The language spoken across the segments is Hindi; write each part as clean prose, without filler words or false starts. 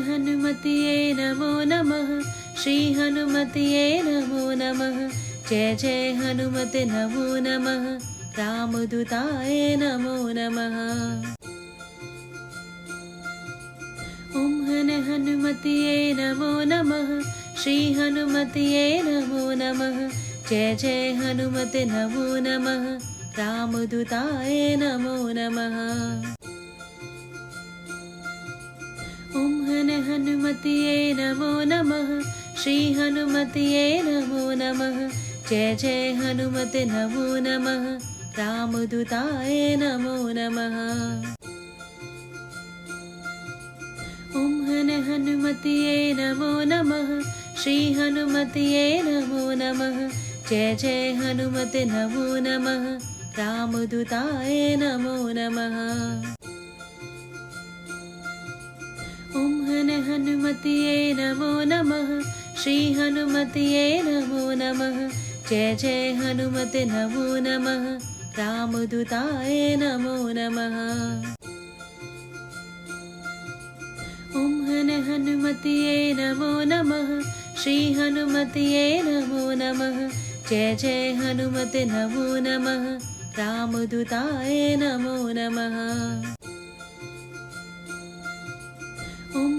हनुमतिये नमो नमः। श्री हनुमतिये नमो नमः। जय जय हनुमते नमो नमः। रामदूताय नमो नमः। ओम हनुमतिये नमो नमः। श्री हनुमतिये नमो नमः। जय जय हनुमते नमो नमः। रामदूताय नमो नमः। ओम हनुमतिये नमो नमः। श्री हनुमतिये नमो नमः। जय जय हनुमते नमो नमः। रामदूताय नमो नमः। ओम हनुमतिये नमो नमः। श्री हनुमतिये नमो नमः। जय जय हनुमते नमो नमः। रामदूताय नमो नमः। ओम हनुमतिये नमो नमः। श्री हनुमतिये नमो नमः। जय जय हनुमते नमो नमः। रामदूताय नमो नमः। ओम हनुमतिये नमो नमः। श्री हनुमतिये नमो नमः। जय जय हनुमते नमो नमः। रामदूताय नमो नमः। ओम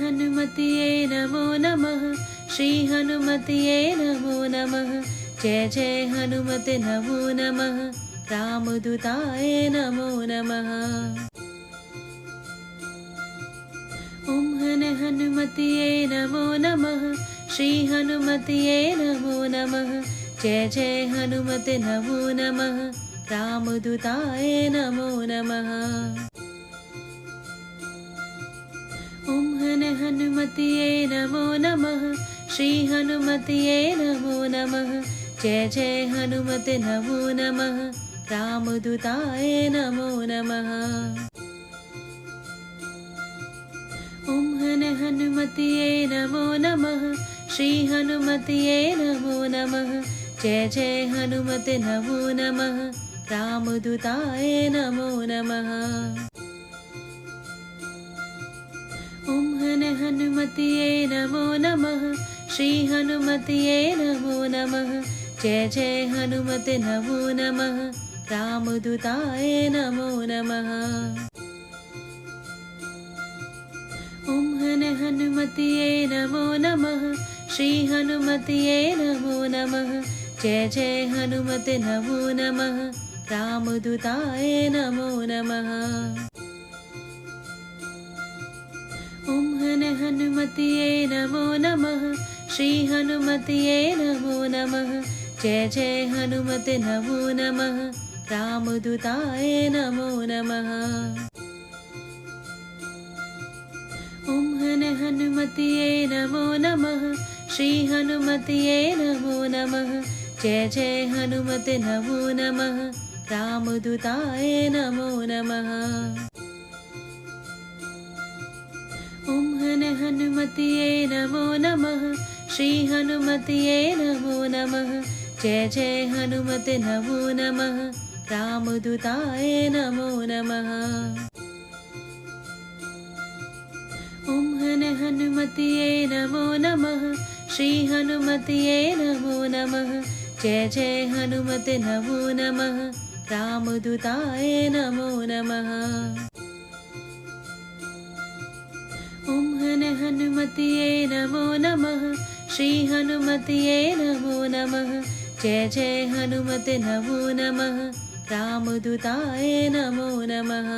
हनुमतिये नमो नमः। श्री हनुमतिये नमो नमः। जय जय हनुमते नमो नमः। रामदूताय नमो नमः। ओम हनुमतिये नमो नमः। श्री हनुमतिये नमो नमः। जय जय हनुमते नमो नमः। रामदूताय नमो नमः। ओम हनुमतिये नमो नमः। श्री हनुमतिये नमो नमः। जय जय हनुमते नमो नमः। रामदूताय नमो नमः। ओम हनुमतिये नमो नमः। श्री हनुमतिये नमो नमः। जय जय हनुमते नमो नमः। रामदूताय नमो नमः। ओम हनुमतिये नमो नमः। श्री हनुमतिये नमो नमः। जय जय हनुमते नमो नमः। रामदूताय नमो नमः। ओम हनुमतिये नमो नमः। श्री हनुमतिये नमो नमः। जय जय हनुमते नमो नमः। रामदूताय नमो नमः। ओम हनुमतिये नमो नमः। श्री हनुमतिये नमो नमः। जय जय हनुमते नमो नमः। रामदूताय नमो नमः। ओम हनुमतिये नमो नमः। श्री हनुमतिये नमो नमः। जय जय हनुमते नमो नमः। रामदूताय नमो नमः। ओम हनुमतिये नमो नमः। श्री हनुमतिये नमो नमः। जय जय हनुमते नमो नमः। रामदूताय नमो नमः। ओम हनुमतिये नमो नमः। श्री हनुमतिये नमो नमः। जय जय हनुमते नमो नमः। रामदूताय नमो नमः। ओम हनुमतिये नमो नमः। श्री हनुमतिये नमो नमः। जय जय हनुमते नमो नमः। रामदूताय नमो नमः।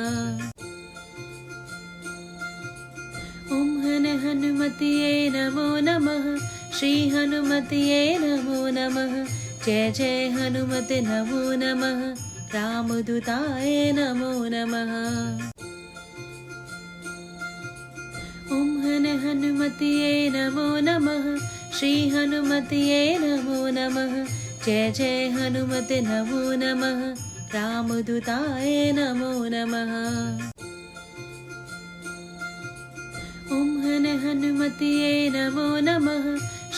ओम हनुमतिये नमो नमः। श्री हनुमतिये नमो नमः। जय जय हनुमते नमो नमः। रामदूताय नमो नमः। ओम हनुमतिये नमो नमः। श्री हनुमतिये नमो नमः। जय जय हनुमते नमो नमः। रामदूताय नमो नमः। ओम हनुमतिये नमो नमः।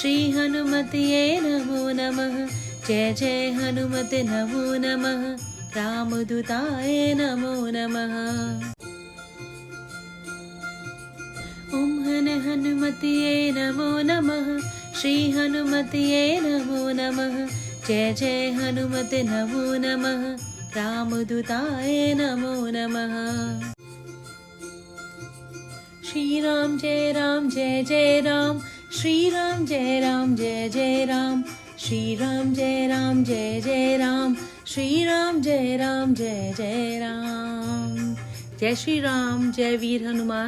श्री हनुमतिये नमो नमः। जय जय हनुमते नमो नमः। रामदूताय नमो नमः। ओम हन हनुमतिये नमो नमः श्री हनुमतिये नमो नमः जय जय हनुमते नमो नमः रामदूताय नमो नमः श्री राम जय जय राम श्री राम जय जय राम श्री राम जय जय राम श्री राम जय जय राम। जय श्री राम, जय वीर हनुमान।